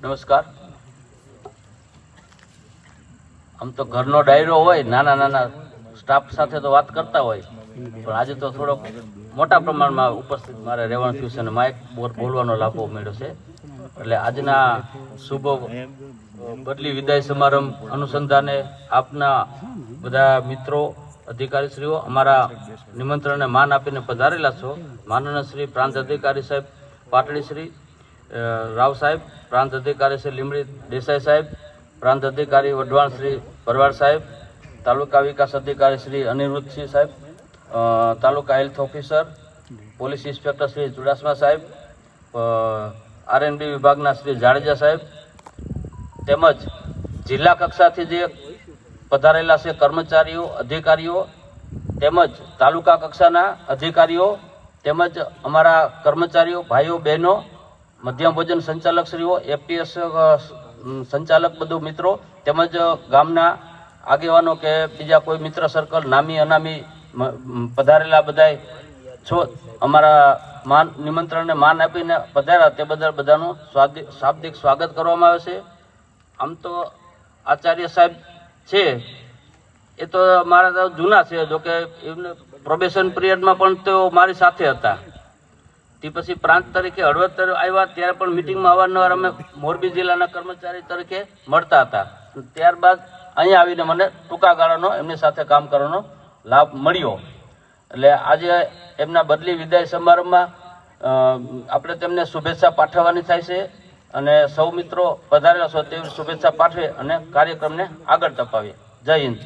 નમસ્કાર. આમ તો ઘરનો ડાયરો હોય, નાના નાના સ્ટાફ સાથે તો વાત કરતા હોય, પણ આજે તો થોડોક મોટા પ્રમાણમાં ઉપસ્થિત મારે રહેવાનું થયું છે અને માઇક બોલવાનો લાભો મળ્યો છે. એટલે આજના શુભ બદલી વિદાય સમારંભ અનુસંધાને આપના બધા મિત્રો, અધિકારીશ્રીઓ અમારા નિમંત્રણને માન આપીને પધારેલા છો. માનનીય શ્રી પ્રાંત અધિકારી સાહેબ પાટડી શ્રી રાવ સાહેબ, પ્રાંત અધિકારી શ્રી લીમડી દેસાઈ સાહેબ, પ્રાંત અધિકારી વઢવાણ શ્રી ભરવાડ સાહેબ, તાલુકા વિકાસ અધિકારી શ્રી અનિરુદ્ધસિંહ સાહેબ, taluka health officer, police inspector Shri Chudasama સાહેબ, આરએનબી વિભાગના શ્રી જાડેજા સાહેબ, તેમજ જિલ્લા કક્ષાથી જે પધારેલા છે કર્મચારીઓ, અધિકારીઓ, તેમજ તાલુકા કક્ષાના અધિકારીઓ, તેમજ અમારા કર્મચારીઓ, ભાઈઓ બહેનો, મધ્યમ ભોજન સંચાલકશ્રીઓ, એફટીએસ સંચાલક બધું મિત્રો, તેમજ ગામના આગેવાનો કે બીજા કોઈ મિત્ર સર્કલ, નામી અનામી પધારેલા બધાય છો, અમારા નિમંત્રણને માન આપીને પધાર્યા તે બદલ બધાનું શાબ્દિક સ્વાગત કરવામાં આવે છે. આમ તો આચાર્ય સાહેબ છે એ તો મારા જૂના છે, જોકે એમને પ્રોબેશન પિરિયડમાં પણ તેઓ મારી સાથે હતા. તે પછી પ્રાંત તરીકે હળવદ આવ્યા ત્યારે પણ મિટિંગમાં અવારનવાર અમે મોરબી જિલ્લાના કર્મચારી તરીકે મળતા હતા. ત્યારબાદ અહીંયા આવીને મને ટૂંકા ગાળાનો એમની સાથે કામ કરવાનો લાભ મળ્યો. એટલે આજે એમના બદલી વિદાય સમારંભમાં આપણે તેમને શુભેચ્છા પાઠવવાની થાય છે અને સૌ મિત્રો પધારેલા છો તેવી શુભેચ્છા પાઠવે અને કાર્યક્રમને આગળ તપાવીએ. જય હિન્દ.